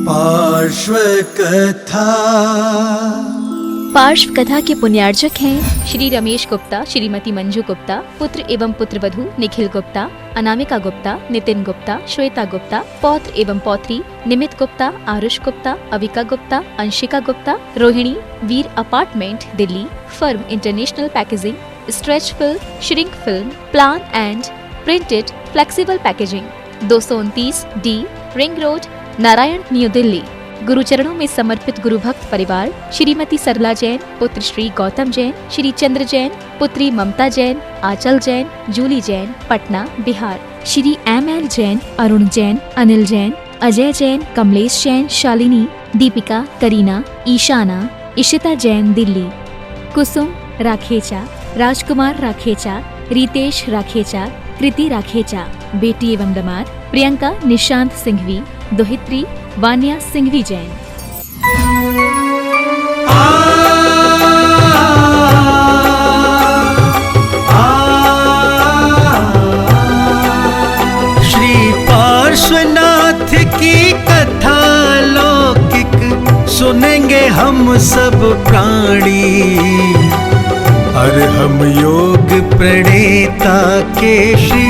पार्श्व कथा। पार्श्व कथा के पुण्यार्चक हैं श्री रमेश गुप्ता, श्रीमती मंजू गुप्ता, पुत्र एवं पुत्रवधू निखिल गुप्ता, अनामिका गुप्ता, नितिन गुप्ता, श्वेता गुप्ता, पौत्र एवं पौत्री Nimit Gupta, Aarush Gupta, Avika Gupta, Anshika Gupta, Rohini, Veer apartment Delhi, firm international packaging, stretch film, shrink film, plain and printed flexible packaging, 229 D ring road, Naraina, new Delhi. गुरुचरणों में समर्पित गुरु भक्त परिवार श्रीमती सरला जैन, पुत्र श्री गौतम जैन, श्री चंद्र जैन, पुत्री ममता जैन, आंचल जैन, जूली जैन, पटना, बिहार। श्री एम.एल. जैन, अरुण जैन, अनिल जैन, अजय जैन, कमलेश जैन, शालिनी, दीपिका, करीना, ईशाना, इशिता जैन, दिल्ली। कुसुम राखेचा, राजकुमार राखेचा, रितेश राखेचा, कृति राखेचा, बेटी एवं दामाद प्रियंका निशांत सिंघवी, दोहित्री वानिया सिंघवी जैन। श्री पार्श्वनाथ की कथा लौकिक सुनेंगे हम सब प्राणी, और हम योग प्रणेता के श्री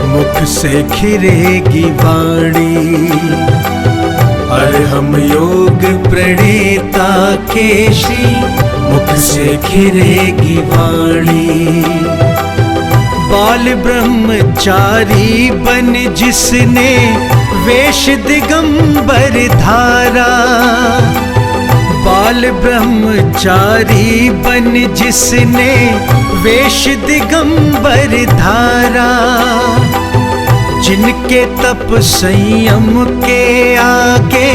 मुख से खिरेगी वाणी, और हम योग प्रणेता के श्री मुख से खिरेगी वाणी। बाल ब्रह्मचारी बन जिसने वेश दिगंबर धारा, बाल ब्रह्मचारी बन जिसने वेश दिगंबर धारा, जिनके तप संयम के आगे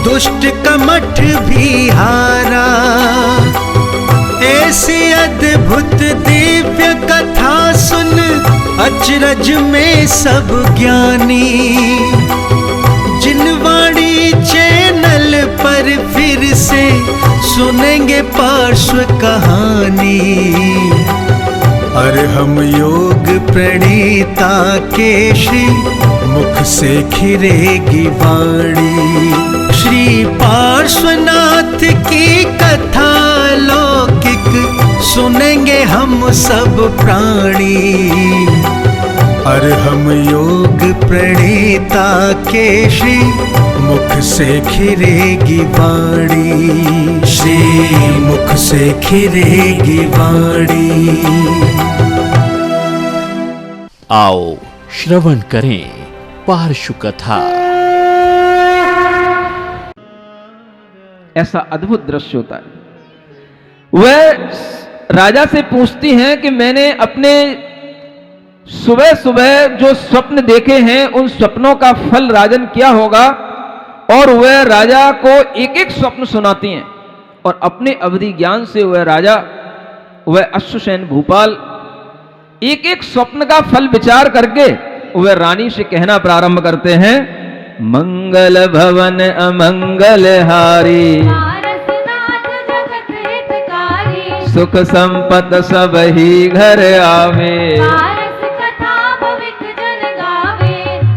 दुष्ट कमठ भी हारा। ऐसी अद्भुत दिव्य कथा सुन अचरज में सब ज्ञानी, जिन वाणी चैनल पर फिर से सुनेंगे पार्श्व कहानी, और हम योग प्रणेता के श्री मुख से खिरेगी वाणी। श्री पार्श्वनाथ की कथा लौकिक सुनेंगे हम सब प्राणी, और हम योग प्रणेता के श्री मुख से खिरेगी वाणी, श्री मुख से खिरेगी वाणी। आओ श्रवण करें पार्श्व कथा। ऐसा अद्भुत दृश्य होता है। वह राजा से पूछती हैं कि मैंने अपने सुबह सुबह जो स्वप्न देखे हैं उन स्वप्नों का फल राजन क्या होगा, और वह राजा को एक एक स्वप्न सुनाती हैं, और अपने अवधि ज्ञान से वह राजा, वह अश्वसेन भूपाल एक एक स्वप्न का फल विचार करके वह रानी से कहना प्रारंभ करते हैं, मंगल भवन अमंगल हारी, सुख संपत सब ही घर आवे।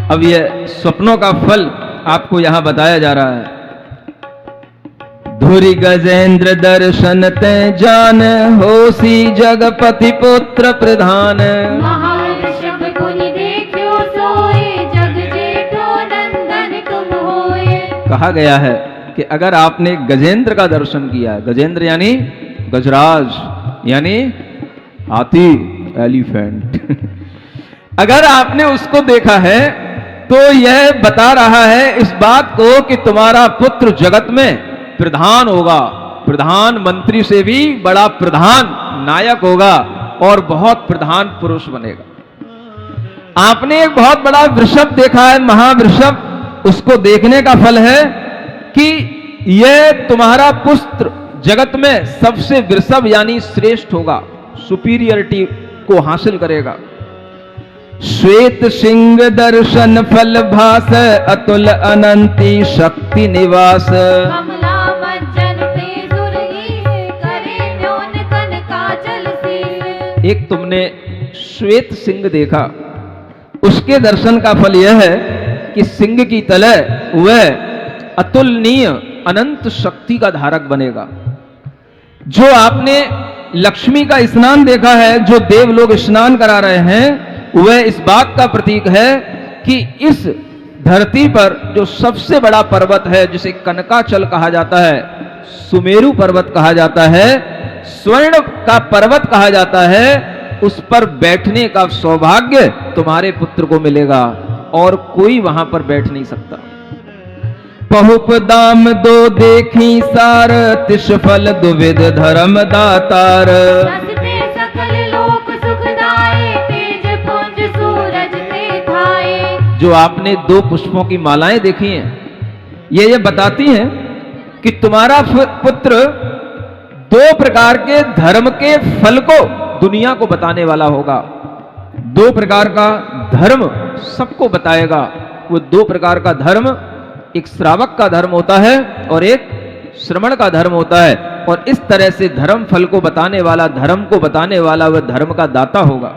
अब यह स्वप्नों का फल आपको यहां बताया जा रहा है। धुरी गजेंद्र दर्शन ते जान, होसी जगपति पुत्र प्रधान। कहा गया है कि अगर आपने गजेंद्र का दर्शन किया, गजेंद्र यानी गजराज यानी हाथी, एलिफेंट अगर आपने उसको देखा है तो यह बता रहा है इस बात को कि तुम्हारा पुत्र जगत में प्रधान होगा, प्रधानमंत्री से भी बड़ा प्रधान नायक होगा, और बहुत प्रधान पुरुष बनेगा। आपने एक बहुत बड़ा वृषभ देखा है, महावृषभ, उसको देखने का फल है कि यह तुम्हारा पुत्र जगत में सबसे वृषभ यानी श्रेष्ठ होगा, सुपीरियरिटी को हासिल करेगा। श्वेत सिंह दर्शन फल भास, अतुल अनंती शक्ति निवास। एक तुमने श्वेत सिंह देखा, उसके दर्शन का फल यह है कि सिंह की तलय वह अतुलनीय अनंत शक्ति का धारक बनेगा। जो आपने लक्ष्मी का स्नान देखा है, जो देव लोग स्नान करा रहे हैं, वह इस बात का प्रतीक है कि इस धरती पर जो सबसे बड़ा पर्वत है, जिसे कनकाचल कहा जाता है, सुमेरु पर्वत कहा जाता है, स्वर्ण का पर्वत कहा जाता है, उस पर बैठने का सौभाग्य तुम्हारे पुत्र को मिलेगा और कोई वहां पर बैठ नहीं सकता। पहुप दाम दो देखी सार, तिस फल दुविध धर्म दातार। हंसते सकल लोक सुखदाए, तेज पुंज सूरज ते थाए। जो आपने दो पुष्पों की मालाएं देखी हैं, ये बताती हैं कि तुम्हारा पुत्र दो प्रकार के धर्म के फल को दुनिया को बताने वाला होगा। दो प्रकार का धर्म सबको बताएगा। वो दो प्रकार का धर्म, एक श्रावक का धर्म होता है और एक श्रवण का धर्म होता है। और इस तरह से धर्म फल को बताने वाला, धर्म को बताने वाला वह धर्म का दाता होगा।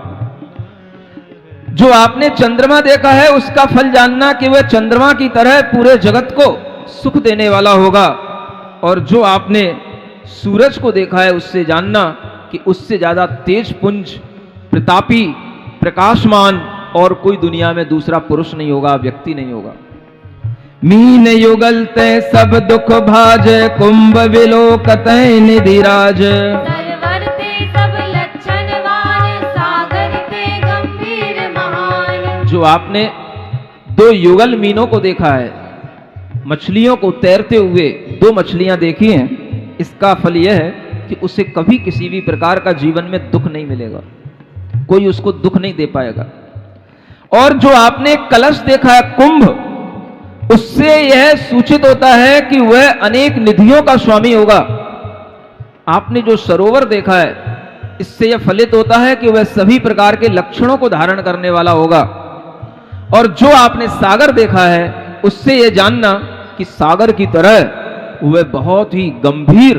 जो आपने चंद्रमा देखा है, उसका फल जानना कि वह चंद्रमा की तरह पूरे जगत को सुख देने वाला होगा। और जो आपने सूरज को देखा है, उससे जानना कि उससे ज्यादा तेज पुंज, प्रतापी, प्रकाशमान और कोई दुनिया में दूसरा पुरुष नहीं होगा, व्यक्ति नहीं होगा। मीन युगल ते सब दुख भाज, कुंभ विलोकत निधिराज। सरवर ते सब लक्षणवान, सागर ते गंभीर महान। जो आपने दो युगल मीनों को देखा है, मछलियों को तैरते हुए दो मछलियां देखी हैं, इसका फल यह है कि उसे कभी किसी भी प्रकार का जीवन में दुख नहीं मिलेगा, कोई उसको दुख नहीं दे पाएगा। और जो आपने कलश देखा है, कुंभ, उससे यह सूचित होता है कि वह अनेक निधियों का स्वामी होगा। आपने जो सरोवर देखा है, इससे यह फलित होता है कि वह सभी प्रकार के लक्षणों को धारण करने वाला होगा। और जो आपने सागर देखा है, उससे यह जानना कि सागर की तरह वह बहुत ही गंभीर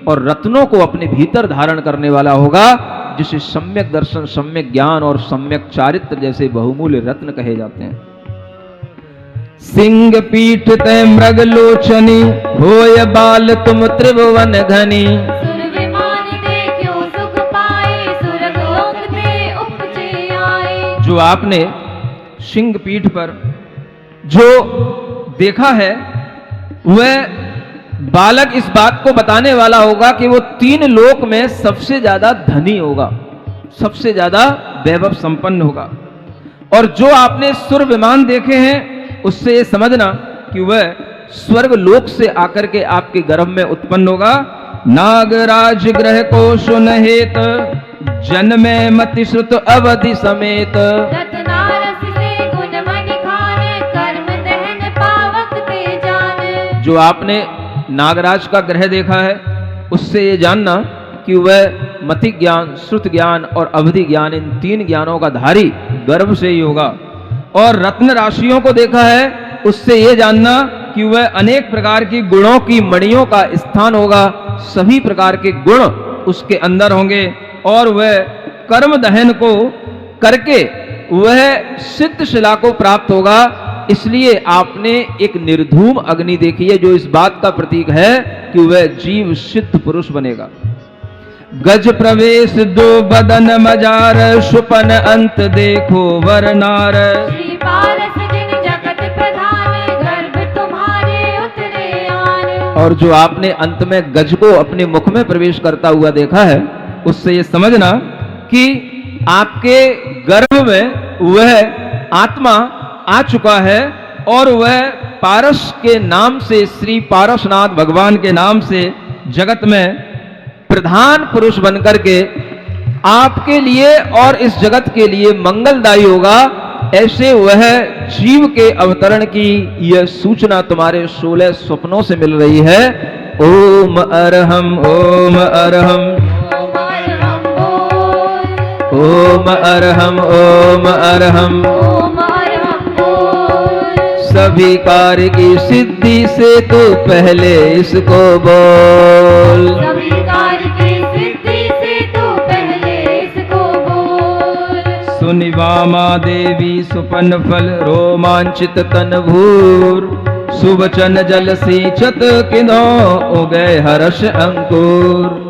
और रत्नों को अपने भीतर धारण करने वाला होगा, जिसे सम्यक दर्शन, सम्यक ज्ञान और सम्यक चारित्र जैसे बहुमूल्य रत्न कहे जाते हैं। सिंह पीठ ते मृग लोचनी, होय बाल तुम त्रिभुवन घनी। सुर विमान देखो सुख पाए, सुरग लोक ते उपजे आए। जो आपने सिंह पीठ पर जो देखा है, वह बालक इस बात को बताने वाला होगा कि वो तीन लोक में सबसे ज्यादा धनी होगा, सबसे ज्यादा वैभव संपन्न होगा। और जो आपने सुर विमान देखे हैं, उससे ये समझना कि वह स्वर्ग लोक से आकर के आपके गर्भ में उत्पन्न होगा। नागराज ग्रह को सुनहेत, जन्मे मति श्रुत अवधि समेत। रत्नारस से गुण मणि खान, कर्म दहन पावक ते जान। जो आपने नागराज का ग्रह देखा है, उससे ये जानना कि वह मति ज्ञान, श्रुत ज्ञान और अवधि ज्ञान, इन तीन ज्ञानों का धारी गर्भ से ही होगा। और रत्न राशियों को देखा है, उससे ये जानना कि वह अनेक प्रकार की गुणों की मणियों का स्थान होगा, सभी प्रकार के गुण उसके अंदर होंगे। और वह कर्म दहन को करके वह सिद्ध शिला को प्राप्त होगा। इसलिए आपने एक निर्धूम अग्नि देखी है, जो इस बात का प्रतीक है कि वह जीव सिद्ध पुरुष बनेगा। गज प्रवेश दो बदन मजार, सुपन अंत देखो वरनार। श्री पारस जिन जगत प्रधान, गर्भ तुम्हारे उतरे आन। और जो आपने अंत में गज को अपने मुख में प्रवेश करता हुआ देखा है, उससे ये समझना कि आपके गर्भ में वह आत्मा आ चुका है और वह पारस के नाम से, श्री पारसनाथ भगवान के नाम से जगत में प्रधान पुरुष बनकर के आपके लिए और इस जगत के लिए मंगलदायी होगा। ऐसे वह जीव के अवतरण की यह सूचना तुम्हारे 16 स्वप्नों से मिल रही है। ओम अरहम, ओम अरहम, ओम अरहम बोल, ओम अरहम, ओम अरहम। ओम अरहम बोल। सभी कार्य की सिद्धि से तू पहले इसको बोल। सभी कार्य की सिद्धि से तू पहले इसको बोल। सुनि वामा देवी सुपन फल, रोमांचित तन भूर। सुबचन जल सींचत किनो उगे हर्ष अंकुर।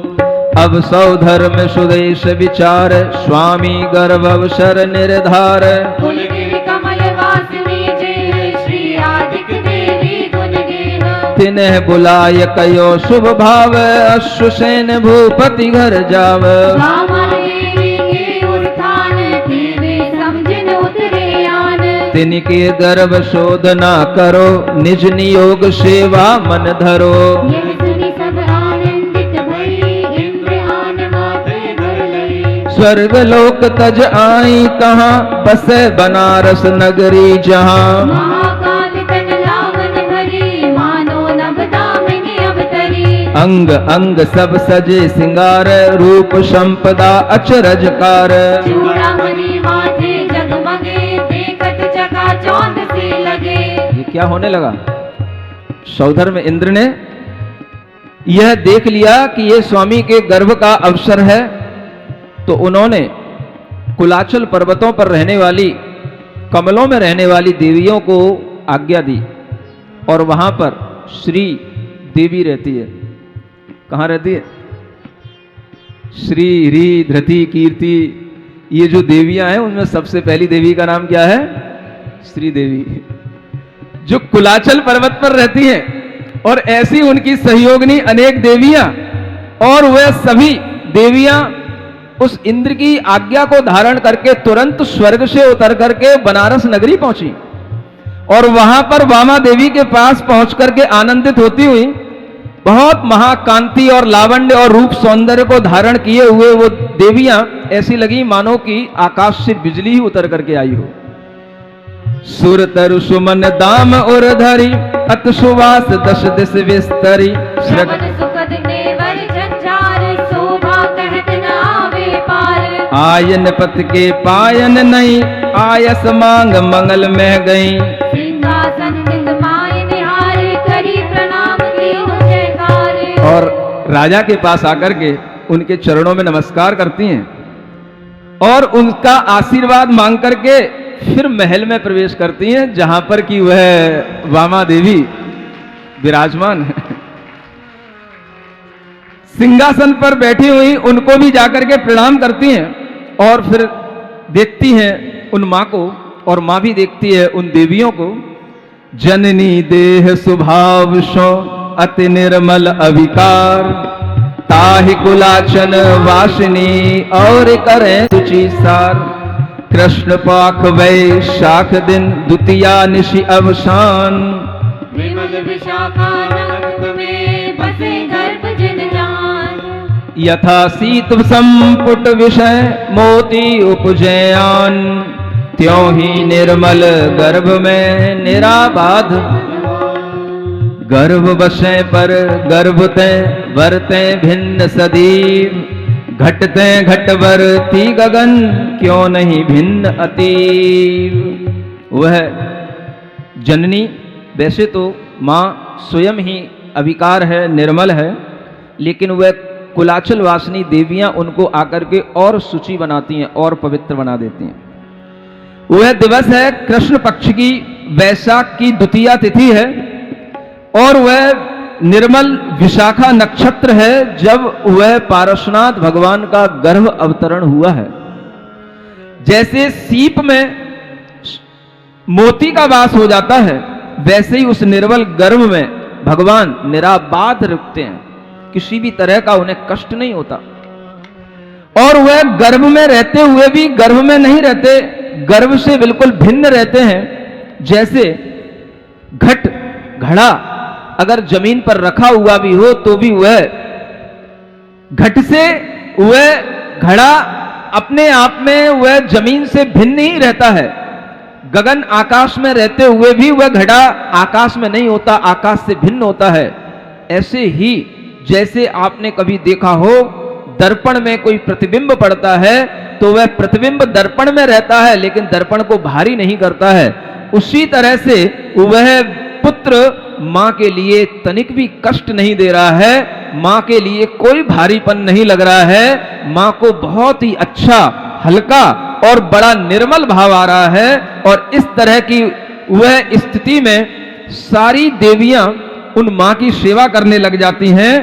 अब सौधर्म सुदेश विचार स्वामी गर्भ अवसर निर्धार। कुलगिरि कमल वासिनी जय श्री आदिक देवी गुण गेह। तिन्ह बुलाय कयो शुभ भाव अश्वसेन भूपति घर जाव। कामल देवी के उत्थान देवे समझिन उतरे आन। तिनके गर्भ शोधना करो निज नियोग सेवा मन धरो। यह सुनि सब आनंदित भई इंद्र आन माथे धर लई। स्वर्ग लोक तज आई कहाँ बसे बनारस नगरी जहाँ। महाकाल तन लावन भरी मानो नभ दामिनी अवतरी। अंग अंग सब सजे सिंगार रूप संपदा अचरजकार। चूड़ामणि माथे जगमगे देखत चकाचौंध से लगे। ये क्या होने लगा? सौधर्म इंद्र ने यह देख लिया कि ये स्वामी के गर्भ का अवसर है, तो उन्होंने कुलाचल पर्वतों पर रहने वाली कमलों में रहने वाली देवियों को आज्ञा दी और वहां पर श्री देवी रहती है। कहाँ रहती है? श्री री धृति कीर्ति, ये जो देवियां हैं उनमें सबसे पहली देवी का नाम क्या है? श्री देवी, जो कुलाचल पर्वत पर रहती हैं। और ऐसी उनकी सहयोगिनी अनेक देवियां, और वह सभी देवियां उस इंद्र की आज्ञा को धारण करके तुरंत स्वर्ग से उतर करके बनारस नगरी पहुंची और वहां पर वामा देवी के पास पहुंच करके आनंदित होती हुई बहुत महाकांति और लावण्य और रूप सौंदर्य को धारण किए हुए वो देवियां ऐसी लगी मानो कि आकाश से बिजली ही उतर करके आई हो। सुर तरु सुमन दाम और धरी अत सुवास दश दिश विस्तरी। श्रवण सुखद नेवर झंझार शोभा कहत न आवे पार। आयन पत के पायन नहीं आयस मांग मंगल में गई। सिंहासन निंद माय निहार करी प्रणाम कीनो जयकार। और राजा के पास आकर के उनके चरणों में नमस्कार करती हैं और उनका आशीर्वाद मांग करके फिर महल में प्रवेश करती हैं जहां पर कि वह वामा देवी विराजमान है। सिंहासन पर बैठी हुई उनको भी जाकर के प्रणाम करती हैं और फिर देखती हैं उन मां को और मां भी देखती है उन देवियों को। जननी देह स्वभाव सो अति निर्मल अविकार। ताहि कुलाचन वासिनी और करें सुचि सार। कृष्ण पाख वैशाख दिन द्वितीया निशि अवसान। विमल विशाखा नख में बसे गर्भ जिन जान। यथा शीत संपुट विषय मोती उपजयान। त्यों ही निर्मल गर्भ में निराबाध। गर्भ बसे पर गर्भ ते वरते भिन्न सदीव। घटते घटवर्ती गगन क्यों नहीं भिन्न अतीव। वह जननी वैसे तो माँ स्वयं ही अविकार है, निर्मल है, लेकिन वह कुलाचल वासिनी देवियां उनको आकर के और शुचि बनाती हैं और पवित्र बना देती हैं। वह दिवस है कृष्ण पक्ष की वैशाख की द्वितीया तिथि है और वह निर्मल विशाखा नक्षत्र है जब वह पारसनाथ भगवान का गर्भ अवतरण हुआ है। जैसे सीप में मोती का वास हो जाता है वैसे ही उस निर्मल गर्भ में भगवान निराबाध रुकते हैं, किसी भी तरह का उन्हें कष्ट नहीं होता। और वह गर्भ में रहते हुए भी गर्भ में नहीं रहते, गर्भ से बिल्कुल भिन्न रहते हैं। जैसे घट घड़ा अगर जमीन पर रखा हुआ भी हो तो भी वह घट से वह घड़ा अपने आप में वह जमीन से भिन्न ही रहता है। गगन आकाश में रहते हुए भी वह घड़ा आकाश में नहीं होता, आकाश से भिन्न होता है। ऐसे ही जैसे आपने कभी देखा हो दर्पण में कोई प्रतिबिंब पड़ता है तो वह प्रतिबिंब दर्पण में रहता है लेकिन दर्पण को भारी नहीं करता है, उसी तरह से वह पुत्र मां के लिए तनिक भी कष्ट नहीं दे रहा है, मां के लिए कोई भारीपन नहीं लग रहा है, मां को बहुत ही अच्छा हल्का और बड़ा निर्मल भाव आ रहा है। और इस तरह की वह स्थिति में सारी देवियां उन मां की सेवा करने लग जाती हैं।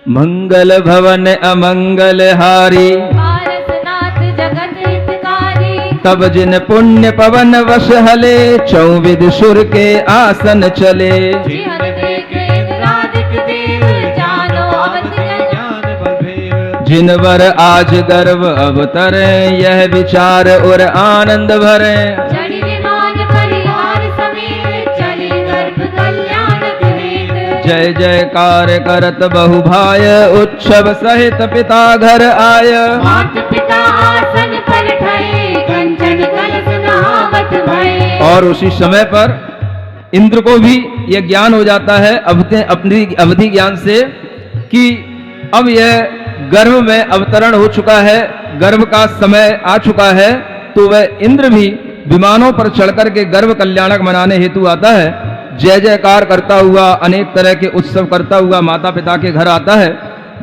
मंगल भवन अमंगल हारी, पारसनाथ जगत हितकारी। तब जिन पुण्य पवन वश हले, चौविद सुर के आसन चले। जिहर देखे इंद्रादिक देव, जानो अवध ज्ञान बलभेव। जिनवर आज गर्व अवतरे, यह विचार और आनंद भरे। जड़ि विमान परिहार समेत, चले गर्भ कल्याण हेत। जय जयकार करत बहु भाय, उत्सव सहित पिता घर आय। मात पिता आसन पर ठए, कंचन कलश नहावत भये। और उसी समय पर इंद्र को भी यह ज्ञान हो जाता है अपनी अवधि ज्ञान से कि अब यह गर्भ में अवतरण हो चुका है, गर्भ का समय आ चुका है। तो वह इंद्र भी विमानों पर चढ़कर के गर्भ कल्याणक मनाने हेतु आता है। जय जयकार करता हुआ, अनेक तरह के उत्सव करता हुआ माता पिता के घर आता है।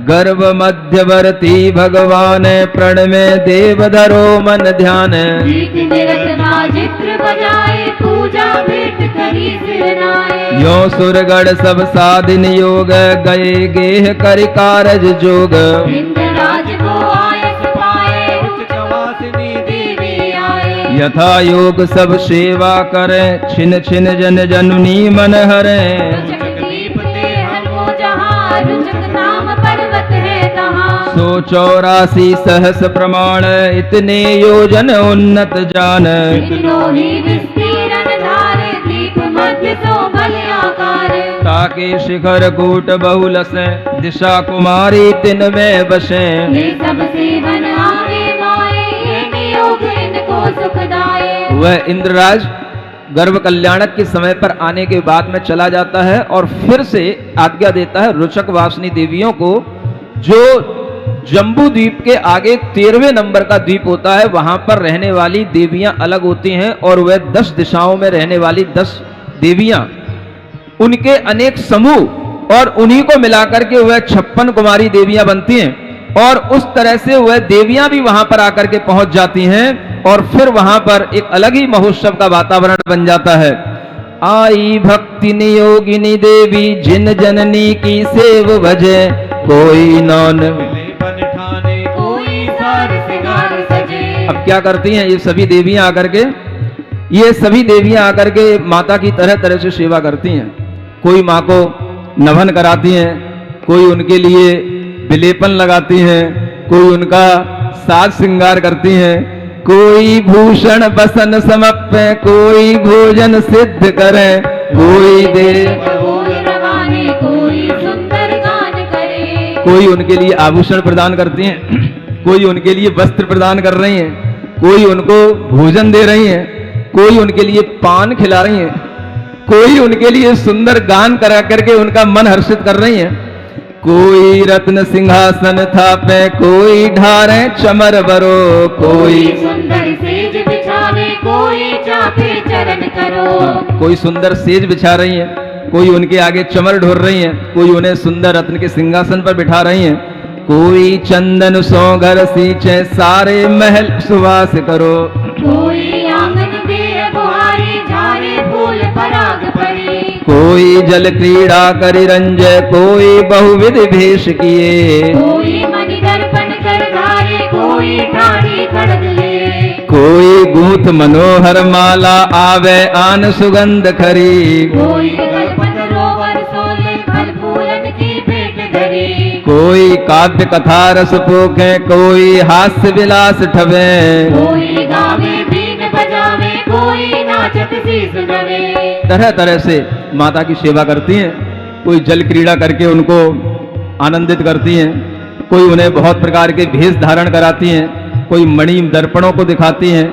गर्भ मध्यवर्ती भगवान, प्रण में देव धरो मन ध्यान। गीत निरत बाजित्र बजाए, पूजा भेंट करी सिर नाए। यो सुरगढ़ सब साधिन योग, गए गेह करि कारज जोग। इंद्रराज को आयस पाए, उच्च वासिनी देवी आए। यथा योग सब सेवा करे, छिन छिन जन जननी मन हरे। रुचक दीप ते हनुमो जहाँ, रुचक नाम पर्वत है तहाँ। सो 84 सहस प्रमाण, इतने योजन उन्नत जान। इतनो ही विस्तीर्ण धारे, दीप मध्य सो बल आकार। ताके शिखर कूट बहुल से, दिशा कुमारी तिन में बसे। ये सब सेवन आगे माए, ये नियोग इनको सुखदाए। वह इंद्रराज गर्भ कल्याणक के समय पर आने के बाद में चला जाता है और फिर से आज्ञा देता है रुचक वासनी देवियों को, जो जम्बू द्वीप के आगे 13वें नंबर का द्वीप होता है, वहां पर रहने वाली देवियां अलग होती हैं और वह 10 दिशाओं में रहने वाली 10 देवियां, उनके अनेक समूह और उन्हीं को मिलाकर के वह 56 कुमारी देवियां बनती हैं। और उस तरह से वह देवियां भी वहां पर आकर के पहुंच जाती हैं और फिर वहां पर एक अलग ही महोत्सव का वातावरण बन जाता है। आई भक्ति नियोगिनी देवी, जिन जननी की सेव भजे। कोई नौन कोई सार सिंगार सजे। अब क्या करती हैं ये सभी देवियां आकर के? ये सभी देवियां आकर के माता की तरह तरह से सेवा करती हैं। कोई माँ को नभन कराती हैं, कोई उनके लिए विलेपन लगाती हैं, कोई उनका साज श्रृंगार करती हैं, कोई भूषण बसन समर्पे, कोई भोजन सिद्ध करे, कोई दे बोल रवाने, कोई सुंदर गान करे। कोई उनके लिए आभूषण प्रदान करती हैं, कोई उनके लिए वस्त्र प्रदान कर रही हैं, कोई उनको भोजन दे रही हैं, कोई उनके लिए पान खिला रही हैं, कोई उनके लिए सुंदर गान करा करके उनका मन हर्षित कर रही हैं। कोई रत्न सिंहासन थापे, कोई ढारे चमर बरो, कोई सुंदर सेज बिछावे, कोई चापे चरण करो। कोई सुंदर सेज बिछा रही है, कोई उनके आगे चमर ढोर रही है, कोई उन्हें सुंदर रत्न के सिंहासन पर बिठा रही है। कोई चंदन सो घर सींचे, सारे महल सुवास करो। कोई आंगन दे बुहारी, झारे फूल पराग पड़ी। कोई जल क्रीड़ा करि रंजय, कोई बहुविध भेष किए। कोई मणि दर्पण कर धारे, कोई ठाड़ी खड़ग ले। कोई गूंथ मनोहर माला, आवे आन सुगंध खरी। कोई कल्पत रोवर सोले, फल फूलन की भेंट धरी। कोई काव्य कथा रस पोखे, कोई हास्य विलास ठवे। कोई गावे बीन बजावे, कोई नाचत शीस नवे। तरह तरह से माता की सेवा करती हैं। कोई जल क्रीड़ा करके उनको आनंदित करती हैं, कोई उन्हें बहुत प्रकार के भेष धारण कराती हैं, कोई मणि दर्पणों को दिखाती हैं,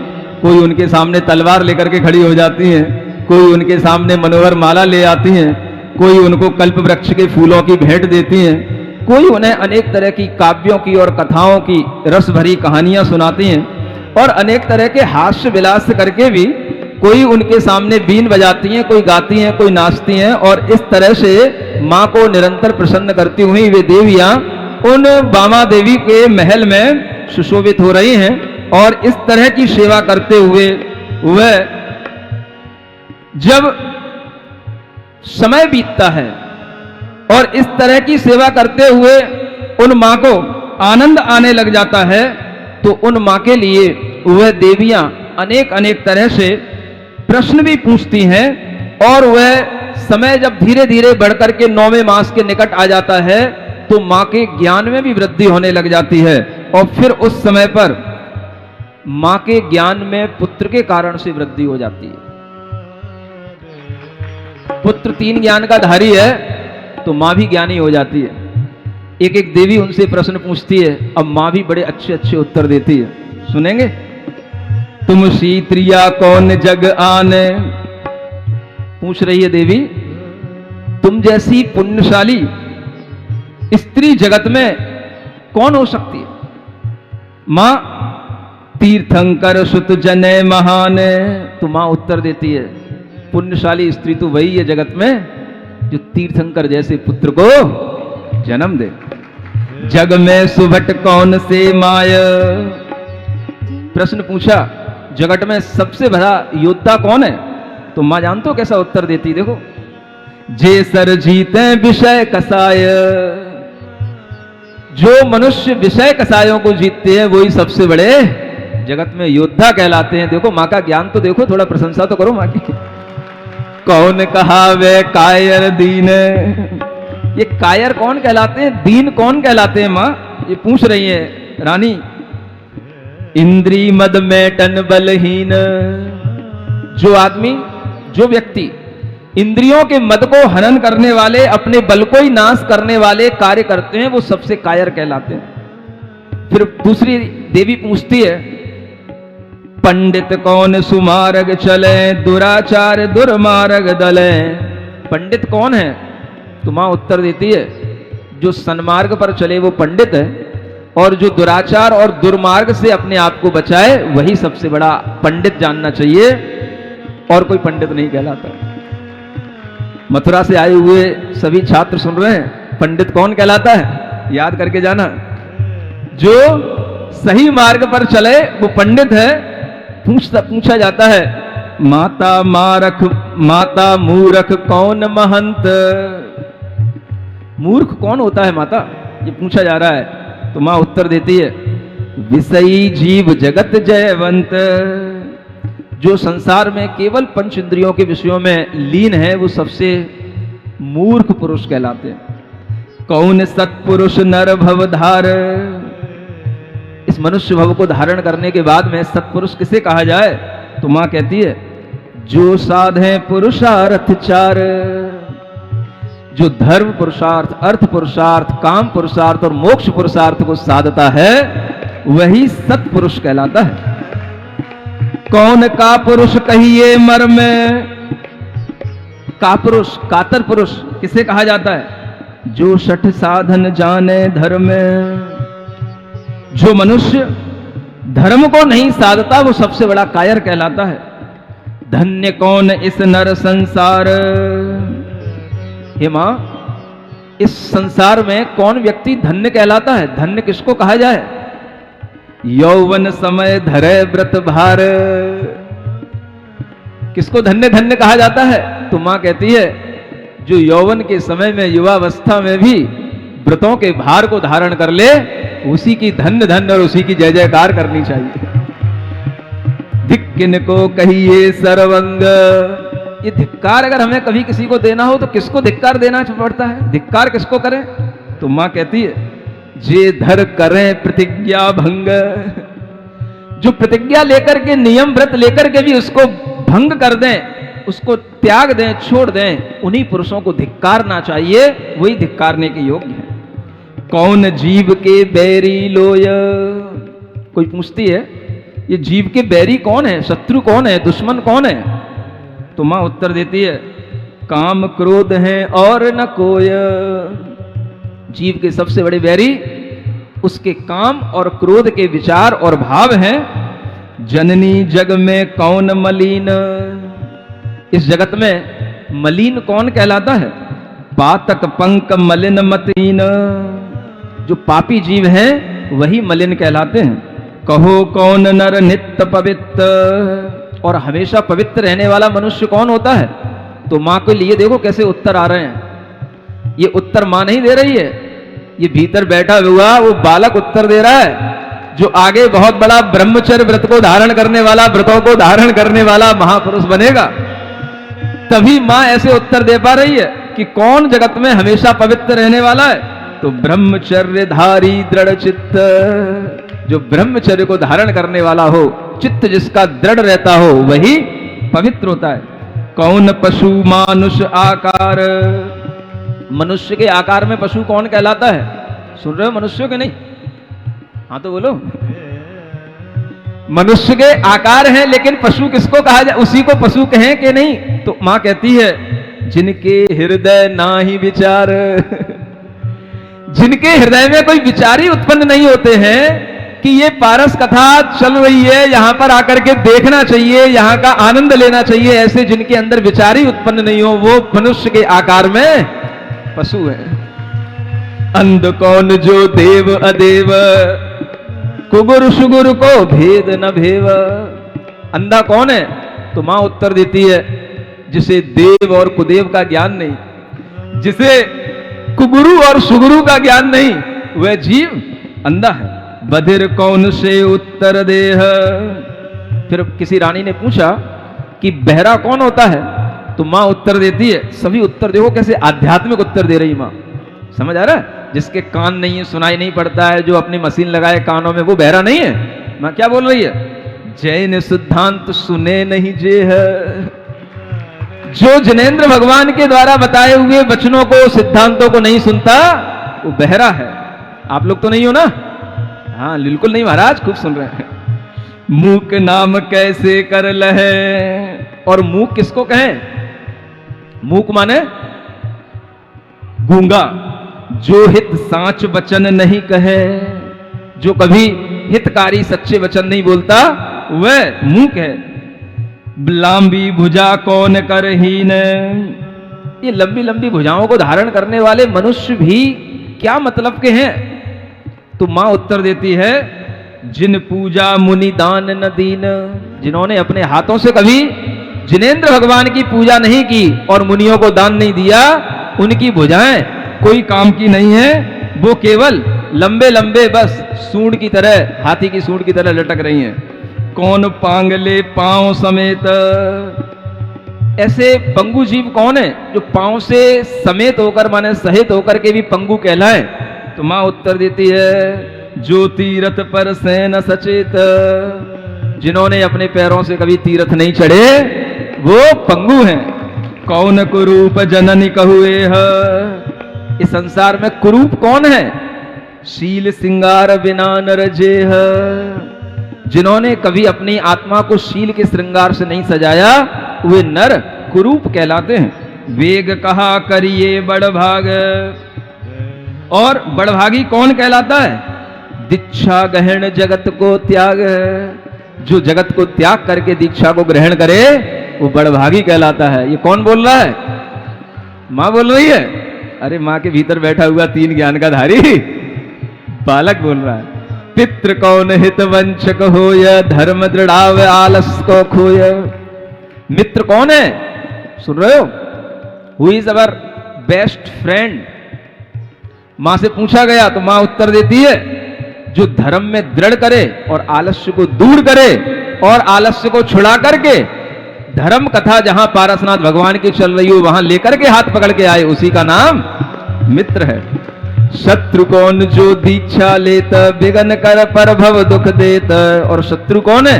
कोई उनके सामने तलवार लेकर के खड़ी हो जाती हैं, कोई उनके सामने मनोहर माला ले आती हैं, कोई उनको कल्प वृक्ष के फूलों की भेंट देती हैं, कोई उन्हें अनेक तरह की काव्यों की और कथाओं की रस भरी कहानियां सुनाती हैं और अनेक तरह के हास्य विलास करके भी कोई उनके सामने बीन बजाती हैं, कोई गाती हैं, कोई नाचती हैं। और इस तरह से माँ को निरंतर प्रसन्न करती हुई वे देवियां उन बामा देवी के महल में सुशोभित हो रही हैं। और इस तरह की सेवा करते हुए वह जब समय बीतता है और इस तरह की सेवा करते हुए उन माँ को आनंद आने लग जाता है, तो उन माँ के लिए वह देवियां अनेक अनेक तरह से प्रश्न भी पूछती हैं, और वह समय जब धीरे धीरे बढ़कर के 9वें मास के निकट आ जाता है तो माँ के ज्ञान में भी वृद्धि होने लग जाती है, और फिर उस समय पर माँ के ज्ञान में पुत्र के कारण से वृद्धि हो जाती है। पुत्र 3 ज्ञान का धारी है तो माँ भी ज्ञानी हो जाती है। एक एक देवी उनसे प्रश्न पूछती है, अब माँ भी बड़े अच्छे अच्छे उत्तर देती है, सुनेंगे। तुम शीत्रिया कौन जग आने, पूछ रही है देवी, तुम जैसी पुण्यशाली स्त्री जगत में कौन हो सकती है? मां तीर्थंकर सुत जने महाने, तो मां उत्तर देती है, पुण्यशाली स्त्री तो वही है जगत में जो तीर्थंकर जैसे पुत्र को जन्म दे। जग में सुभट कौन से माय, प्रश्न पूछा जगत में सबसे बड़ा योद्धा कौन है? तो मां जानते हो कैसा उत्तर देती, देखो। जे सर जीते विषय कसाय, जो मनुष्य विषय कसायों को जीतते हैं वही सबसे बड़े जगत में योद्धा कहलाते हैं। देखो माँ का ज्ञान तो देखो, थोड़ा प्रशंसा तो करो माँ की। कौन कहा वे कायर दीन, ये कायर कौन कहलाते हैं, दीन कौन कहलाते हैं? माँ ये पूछ रही है रानी। इंद्री मद में टन बलहीन, जो आदमी जो व्यक्ति इंद्रियों के मद को हनन करने वाले, अपने बल को ही नाश करने वाले कार्य करते हैं, वो सबसे कायर कहलाते हैं। फिर दूसरी देवी पूछती है, पंडित कौन सुमार्ग चले, दुराचार दुर्मार्ग दले, पंडित कौन है? तो मां उत्तर देती है, जो सन्मार्ग पर चले वो पंडित है, और जो दुराचार और दुर्मार्ग से अपने आप को बचाए वही सबसे बड़ा पंडित जानना चाहिए, और कोई पंडित नहीं कहलाता। मथुरा से आए हुए सभी छात्र सुन रहे हैं, पंडित कौन कहलाता है? याद करके जाना। जो सही मार्ग पर चले वो पंडित है। पूछा जाता है, माता मूर्ख कौन महंत, मूर्ख कौन होता है माता, ये पूछा जा रहा है। तो मां उत्तर देती है, विषयी जीव जगत जयवंत, जो संसार में केवल पंच इंद्रियों के विषयों में लीन है वो सबसे मूर्ख पुरुष कहलाते हैं। कौन सत्पुरुष नर भवधार, इस मनुष्य भव को धारण करने के बाद में सत्पुरुष किसे कहा जाए? तो मां कहती है, जो साधे पुरुषार्थ चार, जो धर्म पुरुषार्थ, अर्थ पुरुषार्थ, काम पुरुषार्थ और मोक्ष पुरुषार्थ को साधता है वही सत्पुरुष कहलाता है। कौन का पुरुष कहिए मर्म, का पुरुष, कातर पुरुष किसे कहा जाता है? जो सठ साधन जाने धर्म, जो मनुष्य धर्म को नहीं साधता वो सबसे बड़ा कायर कहलाता है। धन्य कौन इस नर संसार, हे मां इस संसार में कौन व्यक्ति धन्य कहलाता है? धन्य किसको कहा जाए? यौवन समय धरे व्रत भार, किसको धन्य धन्य कहा जाता है? तो मां कहती है, जो यौवन के समय में युवावस्था में भी व्रतों के भार को धारण कर ले उसी की धन्य धन्य और उसी की जय जयकार करनी चाहिए। धिक्किन को कहिए सर्वंग, ये धिक्कार अगर हमें कभी किसी को देना हो तो किसको धिक्कार देना पड़ता है? धिक्कार किसको करें? तो मां कहती है, जे धर करें प्रतिज्ञा भंग, जो प्रतिज्ञा लेकर के नियम व्रत लेकर के भी उसको भंग कर दें, उसको त्याग दें, छोड़ दें, उन्हीं पुरुषों को धिक्कारना चाहिए, वही धिक्कारने के योग्य है। कौन जीव के बैरी लोय, कोई पूछती है ये जीव के बैरी कौन है, शत्रु कौन है, दुश्मन कौन है? तो मां उत्तर देती है, काम क्रोध है और न कोय, जीव के सबसे बड़े बैरी उसके काम और क्रोध के विचार और भाव हैं। जननी जग में कौन मलिन, इस जगत में मलिन कौन कहलाता है? पातक पंक मलिन मतीन, जो पापी जीव हैं वही मलिन कहलाते हैं। कहो कौन नर नित्य पवित्र, और हमेशा पवित्र रहने वाला मनुष्य कौन होता है? तो माँ के लिए देखो कैसे उत्तर आ रहे हैं। ये उत्तर माँ नहीं दे रही है, ये भीतर बैठा हुआ वो बालक उत्तर दे रहा है, जो आगे बहुत बड़ा ब्रह्मचर्य व्रत को धारण करने वाला, व्रतों को धारण करने वाला महापुरुष बनेगा। तभी माँ ऐसे उत्तर दे पा रही है कि कौन जगत में हमेशा पवित्र रहने वाला है, तो ब्रह्मचर्य धारी दृढ़ चित्त, जो ब्रह्मचर्य को धारण करने वाला हो, चित्त जिसका दृढ़ रहता हो, वही पवित्र होता है। कौन पशु मानुष आकार, मनुष्य के आकार में पशु कौन कहलाता है? सुन रहे हो मनुष्यों के? नहीं, हाँ तो बोलो। मनुष्य के आकार हैं, लेकिन पशु किसको कहा जाए? उसी को पशु कहें कि नहीं? तो मां कहती है जिनके हृदय ना ही विचार, जिनके हृदय में कोई विचार ही उत्पन्न नहीं होते हैं कि ये पारस कथा चल रही है, यहां पर आकर के देखना चाहिए, यहां का आनंद लेना चाहिए, ऐसे जिनके अंदर विचार ही उत्पन्न नहीं हो, वो मनुष्य के आकार में पशु है। अंध कौन जो देव अदेव, कुगुर सुगुर को भेद न भेव। अंधा कौन है? तो मां उत्तर देती है जिसे देव और कुदेव का ज्ञान नहीं, जिसे कुगुरु और सुगुरु का ज्ञान नहीं, वह जीव अंधा है। बधिर कौन से उत्तर देह। फिर किसी रानी ने पूछा कि बहरा कौन होता है? तो मां उत्तर देती है, सभी उत्तर देखो कैसे आध्यात्मिक उत्तर दे रही मां, समझ आ रहा है? जिसके कान नहीं है, सुनाई नहीं पड़ता है, जो अपनी मशीन लगाए कानों में, वो बहरा नहीं है। मां क्या बोल रही है? जैन सिद्धांत सुने नहीं जे है, जो जिनेंद्र भगवान के द्वारा बताए हुए वचनों को, सिद्धांतों को नहीं सुनता, वो बहरा है। आप लोग तो नहीं हो ना? हाँ बिल्कुल नहीं महाराज, खूब सुन रहे हैं। मूक नाम कैसे कर लहे, और मूक किसको कहें? मूक माने गूंगा, जो हित साच वचन नहीं कहे, जो कभी हितकारी सच्चे वचन नहीं बोलता, वह मूक है। लंबी भुजा कौन करहीन, ये लंबी लंबी भुजाओं को धारण करने वाले मनुष्य भी क्या मतलब के हैं? तो मां उत्तर देती है जिन पूजा मुनि दान न दीन, जिन्होंने अपने हाथों से कभी जिनेंद्र भगवान की पूजा नहीं की और मुनियों को दान नहीं दिया, उनकी भुजाएं कोई काम की नहीं है, वो केवल लंबे लंबे बस सूंड की तरह, हाथी की सूंड की तरह लटक रही हैं। कौन पांगले पांव समेत, ऐसे पंगु जीव कौन है जो पांव से समेत होकर माने सहित होकर के भी पंगु कहलाए? तो मां उत्तर देती है जो तीरथ पर से न सचेत, जिन्होंने अपने पैरों से कभी तीरथ नहीं चढ़े, वो पंगु हैं। कौन कुरूप जननी कहुए है, इस संसार में कुरूप कौन है? शील सिंगार बिना नर जेह, जिन्होंने कभी अपनी आत्मा को शील के श्रृंगार से नहीं सजाया, वे नर कुरूप कहलाते हैं। वेग कहा करिए बड़भाग, और बड़भागी कौन कहलाता है? दीक्षा गहन जगत को त्याग, जो जगत को त्याग करके दीक्षा को ग्रहण करे, वो बड़भागी कहलाता है। ये कौन बोल रहा है? मां बोल रही है? अरे मां के भीतर बैठा हुआ तीन ज्ञान का धारी बालक बोल रहा है। पितृ कौन हित वंचक होय, धर्म दृढ़ाव आलस को खोय। मित्र कौन है? सुन रहे हो? Who is our best friend? मां से पूछा गया तो मां उत्तर देती है जो धर्म में दृढ़ करे और आलस्य को दूर करे, और आलस्य को छुड़ा करके धर्म कथा जहां पारसनाथ भगवान की चल रही हो वहां लेकर के हाथ पकड़ के आए, उसी का नाम मित्र है। शत्रु कौन जो दीक्षा लेत, विघ्न कर पर भव दुख देत, और शत्रु कौन है?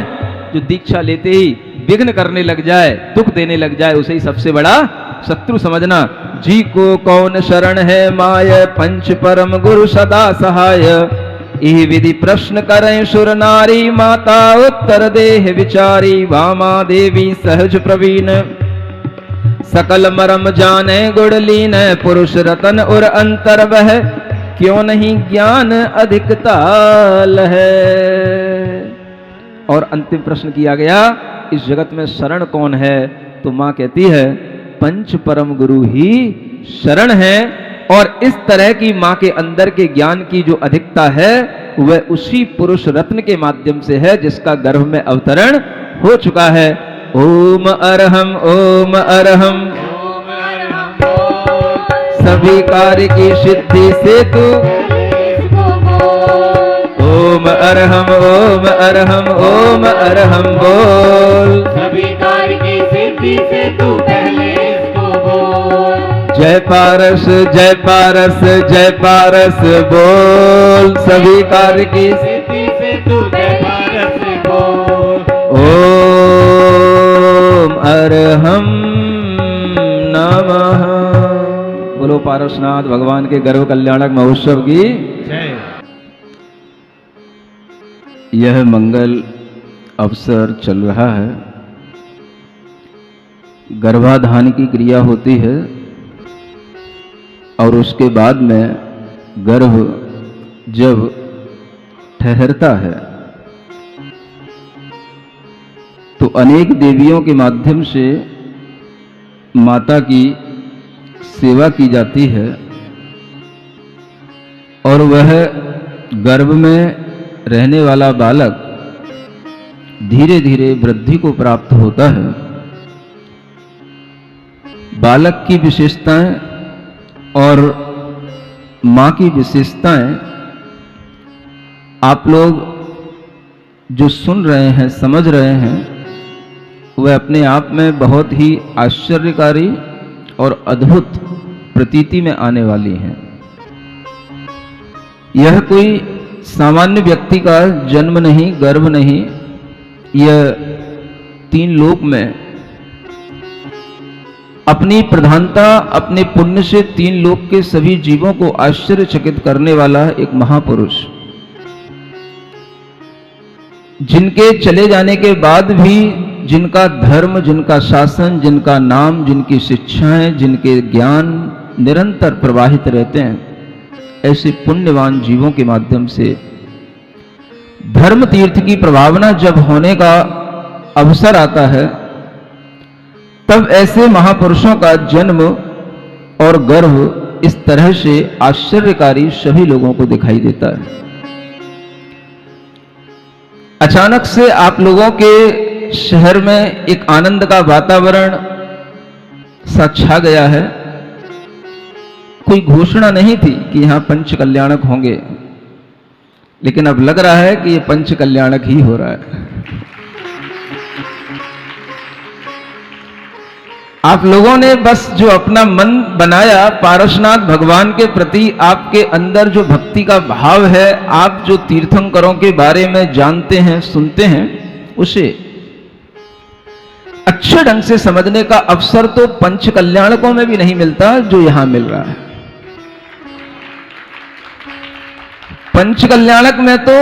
जो दीक्षा लेते ही विघ्न करने लग जाए, दुख देने लग जाए, उसे ही सबसे बड़ा शत्रु समझना। जी को कौन शरण है माय, पंच परम गुरु सदा सहाय। यह विधि प्रश्न करें सुर नारी, माता उत्तर देह विचारी। वामा देवी सहज प्रवीण, सकल मरम जाने गुण लीन। पुरुष रतन और अंतर वह, क्यों नहीं ज्ञान अधिकता लहै। और अंतिम प्रश्न किया गया इस जगत में शरण कौन है? तो मां कहती है पंच परम गुरु ही शरण है। और इस तरह की मां के अंदर के ज्ञान की जो अधिकता है वह उसी पुरुष रत्न के माध्यम से है जिसका गर्भ में अवतरण हो चुका है। ओम अरहम ओम अरहम सभी कार्य की सिद्धि से तू इसको बोल। ओम अरहम ओम अरहम ओम अरहम बोल। सभी कार्य की सिद्धि से तू पहले इसको बोल। जय पारस जय पारस जय पारस बोल। सभी कार्य की सिद्धि से तू पहले इसको बोल। ओम अरहम नमः। बोलो पारसनाथ भगवान के गर्भ कल्याणक महोत्सव की जय। यह मंगल अवसर चल रहा है। गर्भाधान की क्रिया होती है और उसके बाद में गर्भ जब ठहरता है तो अनेक देवियों के माध्यम से माता की सेवा की जाती है और वह गर्भ में रहने वाला बालक धीरे धीरे वृद्धि को प्राप्त होता है। बालक की विशेषताएं और मां की विशेषताएं आप लोग जो सुन रहे हैं, समझ रहे हैं, वह अपने आप में बहुत ही आश्चर्यकारी और अद्भुत प्रतीति में आने वाली हैं। यह कोई सामान्य व्यक्ति का जन्म नहीं, गर्भ नहीं, यह तीन लोक में अपनी प्रधानता, अपने पुण्य से तीन लोक के सभी जीवों को आश्चर्यचकित करने वाला एक महापुरुष, जिनके चले जाने के बाद भी जिनका धर्म, जिनका शासन, जिनका नाम, जिनकी शिक्षाएं, जिनके ज्ञान निरंतर प्रवाहित रहते हैं, ऐसे पुण्यवान जीवों के माध्यम से धर्म तीर्थ की प्रभावना जब होने का अवसर आता है, तब ऐसे महापुरुषों का जन्म और गर्भ इस तरह से आश्चर्यकारी सभी लोगों को दिखाई देता है। अचानक से आप लोगों के शहर में एक आनंद का वातावरण सा छा गया है। कोई घोषणा नहीं थी कि यहां पंच कल्याणक होंगे, लेकिन अब लग रहा है कि ये पंच कल्याणक ही हो रहा है। आप लोगों ने बस जो अपना मन बनाया पारसनाथ भगवान के प्रति, आपके अंदर जो भक्ति का भाव है, आप जो तीर्थंकरों के बारे में जानते हैं, सुनते हैं, उसे अच्छे ढंग से समझने का अवसर तो पंच कल्याणकों में भी नहीं मिलता जो यहां मिल रहा है। पंच कल्याणक में तो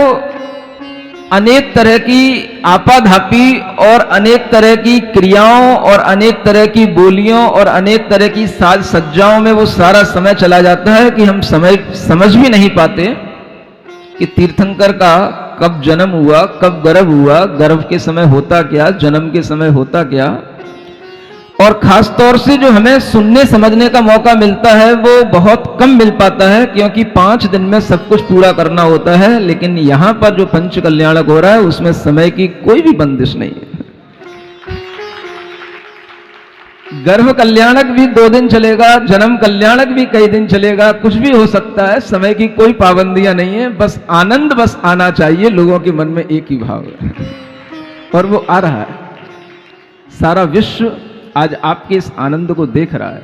अनेक तरह की आपाधापी और अनेक तरह की क्रियाओं और अनेक तरह की बोलियों और अनेक तरह की साज सज्जाओं में वो सारा समय चला जाता है कि हम समझ भी नहीं पाते कि तीर्थंकर का कब जन्म हुआ, कब गर्भ हुआ, गर्भ के समय होता क्या, जन्म के समय होता क्या। और खास तौर से जो हमें सुनने समझने का मौका मिलता है वो बहुत कम मिल पाता है, क्योंकि 5 दिन में सब कुछ पूरा करना होता है। लेकिन यहां पर जो पंच कल्याणक हो रहा है उसमें समय की कोई भी बंदिश नहीं है। गर्भ कल्याणक भी 2 दिन चलेगा, जन्म कल्याणक भी कई दिन चलेगा, कुछ भी हो सकता है, समय की कोई पाबंदियां नहीं है। बस आनंद बस आना चाहिए। लोगों के मन में एक ही भाव है और वो आ रहा है। सारा विश्व आज आपके इस आनंद को देख रहा है।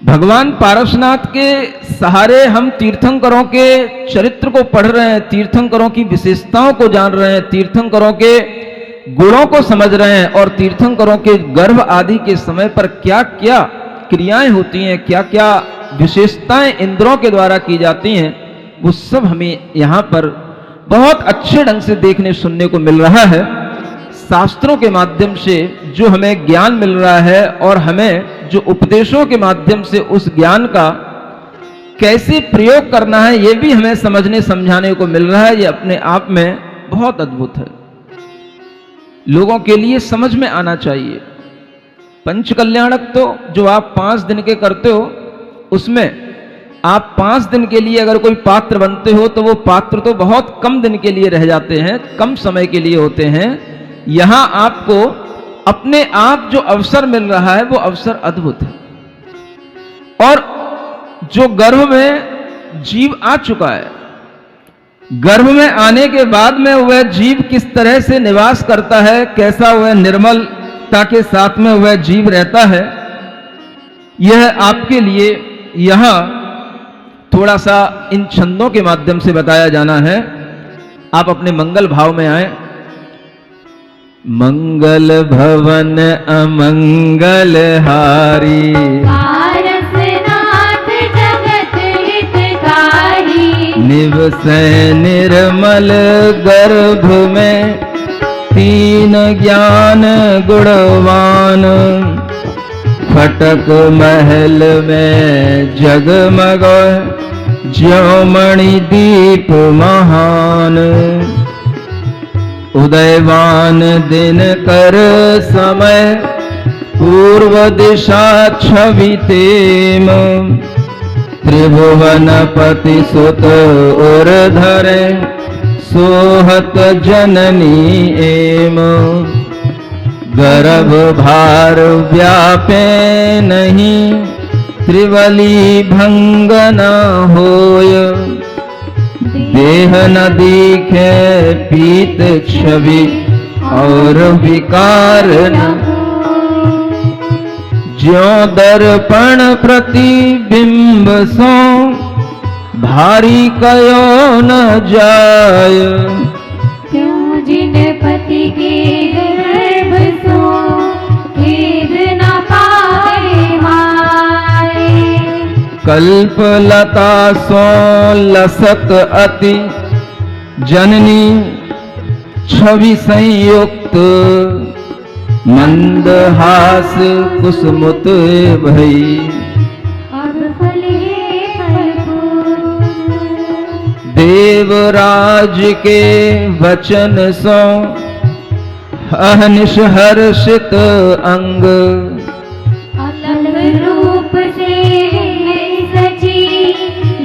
भगवान पारसनाथ के सहारे हम तीर्थंकरों के चरित्र को पढ़ रहे हैं, तीर्थंकरों की विशेषताओं को जान रहे हैं, तीर्थंकरों के गुणों को समझ रहे हैं और तीर्थंकरों के गर्भ आदि के समय पर क्या क्या क्रियाएं होती हैं, क्या क्या विशेषताएं इंद्रों के द्वारा की जाती हैं, वो सब हमें यहाँ पर बहुत अच्छे ढंग से देखने सुनने को मिल रहा है। शास्त्रों के माध्यम से जो हमें ज्ञान मिल रहा है और हमें जो उपदेशों के माध्यम से उस ज्ञान का कैसे प्रयोग करना है, ये भी हमें समझने समझाने को मिल रहा है। ये अपने आप में बहुत अद्भुत है, लोगों के लिए समझ में आना चाहिए। पंच कल्याणक तो जो आप 5 दिन के करते हो, उसमें आप 5 दिन के लिए अगर कोई पात्र बनते हो तो वो पात्र तो बहुत कम दिन के लिए रह जाते हैं, कम समय के लिए होते हैं। यहां आपको अपने आप जो अवसर मिल रहा है वो अवसर अद्भुत है और जो गर्भ में जीव आ चुका है, गर्भ में आने के बाद में वह जीव किस तरह से निवास करता है, कैसा वह निर्मलता के साथ में वह जीव रहता है, यह आपके लिए यहां थोड़ा सा इन छंदों के माध्यम से बताया जाना है। आप अपने मंगल भाव में आए। मंगल भवन अमंगल हारी, पारसनाथ जगत हितकारी। निवसै निर्मल गर्भ में तीन ज्ञान गुणवान। फटक महल में जगमग ज्यों मणि दीप महान। उदयवान दिन कर समय पूर्व दिशा छवि तेम। त्रिभुवनपति सुत उर धरे सोहत जननी एम। गर्भ भार व्यापे नहीं त्रिवली भंग न होय। देह न दिखे पीत छवि और विकार न। ज्यों दर्पण प्रतिबिंब सो भारी कयो न जाय। क्यों जिन पति के गर्भ सो खेद न पाए माए। कल्पलता सो लसत अति जननी छवि संयुक्त। मंदहास कुसुमुत भई अब फले फलपूर्ण। देवराज के वचन सो अहनिश हर्षित अंग। अलग रूप से सजी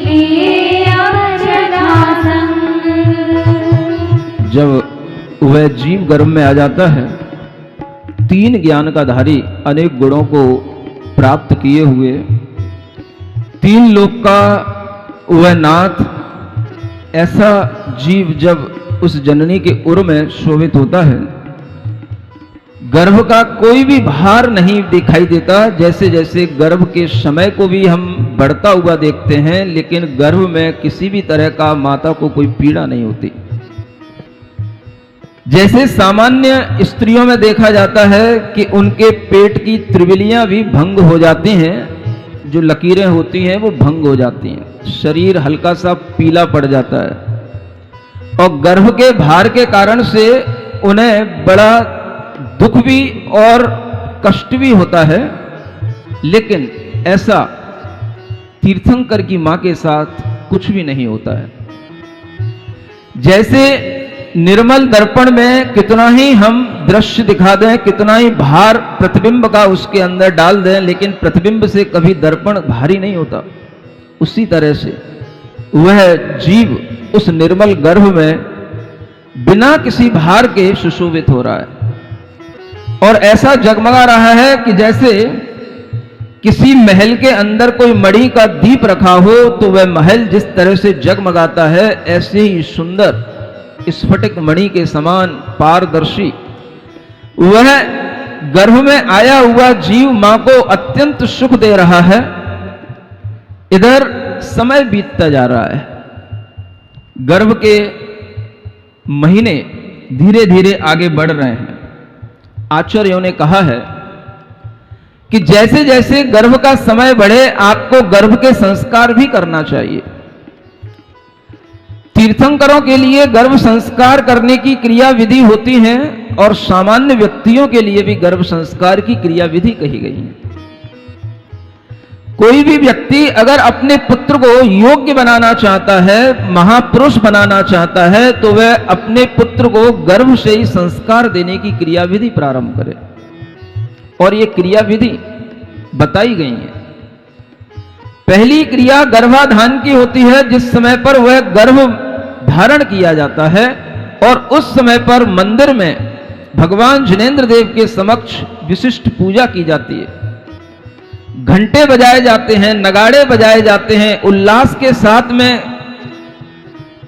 लिए अक्षरा संग। जब वह जीव गर्भ में आ जाता है, तीन ज्ञान का धारी, अनेक गुणों को प्राप्त किए हुए, तीन लोक का वह नाथ, ऐसा जीव जब उस जननी के उर में शोभित होता है, गर्भ का कोई भी भार नहीं दिखाई देता। जैसे जैसे गर्भ के समय को भी हम बढ़ता हुआ देखते हैं, लेकिन गर्भ में किसी भी तरह का माता को कोई पीड़ा नहीं होती। जैसे सामान्य स्त्रियों में देखा जाता है कि उनके पेट की त्रिविलियां भी भंग हो जाती हैं, जो लकीरें होती हैं वो भंग हो जाती हैं, शरीर हल्का सा पीला पड़ जाता है और गर्भ के भार के कारण से उन्हें बड़ा दुख भी और कष्ट भी होता है। लेकिन ऐसा तीर्थंकर की मां के साथ कुछ भी नहीं होता है। जैसे निर्मल दर्पण में कितना ही हम दृश्य दिखा दें, कितना ही भार प्रतिबिंब का उसके अंदर डाल दें, लेकिन प्रतिबिंब से कभी दर्पण भारी नहीं होता। उसी तरह से वह जीव उस निर्मल गर्भ में बिना किसी भार के सुशोभित हो रहा है और ऐसा जगमगा रहा है कि जैसे किसी महल के अंदर कोई मणि का दीप रखा हो तो वह महल जिस तरह से जगमगाता है, ऐसे ही सुंदर स्फटिक मणि के समान पारदर्शी वह गर्भ में आया हुआ जीव मां को अत्यंत सुख दे रहा है। इधर समय बीतता जा रहा है, गर्भ के महीने धीरे धीरे आगे बढ़ रहे हैं। आचार्यों ने कहा है कि जैसे जैसे गर्भ का समय बढ़े, आपको गर्भ के संस्कार भी करना चाहिए। तीर्थंकरों के लिए गर्भ संस्कार करने की क्रिया विधि होती है और सामान्य व्यक्तियों के लिए भी गर्भ संस्कार की क्रिया विधि कही गई है। कोई भी व्यक्ति अगर अपने पुत्र को योग्य बनाना चाहता है, महापुरुष बनाना चाहता है, तो वह अपने पुत्र को गर्भ से ही संस्कार देने की क्रिया विधि प्रारंभ करे और ये क्रिया विधि बताई गई है। पहली क्रिया गर्भाधान की होती है, जिस समय पर वह गर्भ धारण किया जाता है और उस समय पर मंदिर में भगवान जिनेंद्र देव के समक्ष विशिष्ट पूजा की जाती है। घंटे बजाए जाते हैं, नगाड़े बजाए जाते हैं, उल्लास के साथ में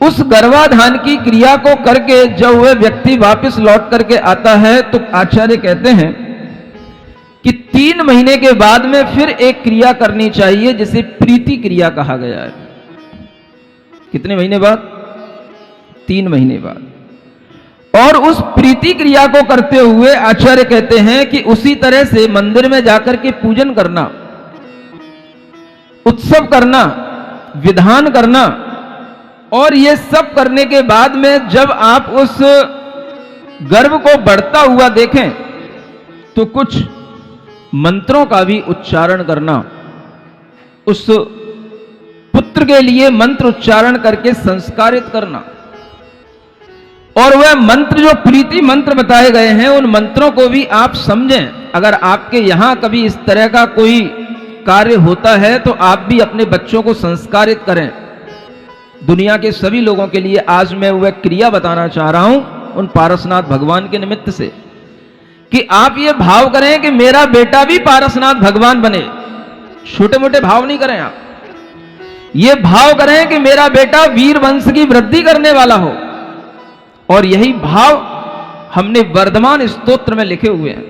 उस गर्भाधान की क्रिया को करके जब वह व्यक्ति वापस लौट करके आता है तो आचार्य कहते हैं कि 3 महीने के बाद में फिर एक क्रिया करनी चाहिए जिसे प्रीति क्रिया कहा गया है। कितने महीने बाद? 3 महीने बाद। और उस प्रीति क्रिया को करते हुए आचार्य कहते हैं कि उसी तरह से मंदिर में जाकर के पूजन करना, उत्सव करना, विधान करना, और ये सब करने के बाद में जब आप उस गर्भ को बढ़ता हुआ देखें तो कुछ मंत्रों का भी उच्चारण करना, उस पुत्र के लिए मंत्र उच्चारण करके संस्कारित करना। और वह मंत्र जो प्रीति मंत्र बताए गए हैं उन मंत्रों को भी आप समझें। अगर आपके यहां कभी इस तरह का कोई कार्य होता है तो आप भी अपने बच्चों को संस्कारित करें। दुनिया के सभी लोगों के लिए आज मैं वह क्रिया बताना चाह रहा हूं उन पारसनाथ भगवान के निमित्त से कि आप ये भाव करें कि मेरा बेटा भी पारसनाथ भगवान बने। छोटे मोटे भाव नहीं करें आप, ये भाव करें कि मेरा बेटा वीर वंश की वृद्धि करने वाला हो। और यही भाव हमने वर्धमान स्तोत्र में लिखे हुए हैं।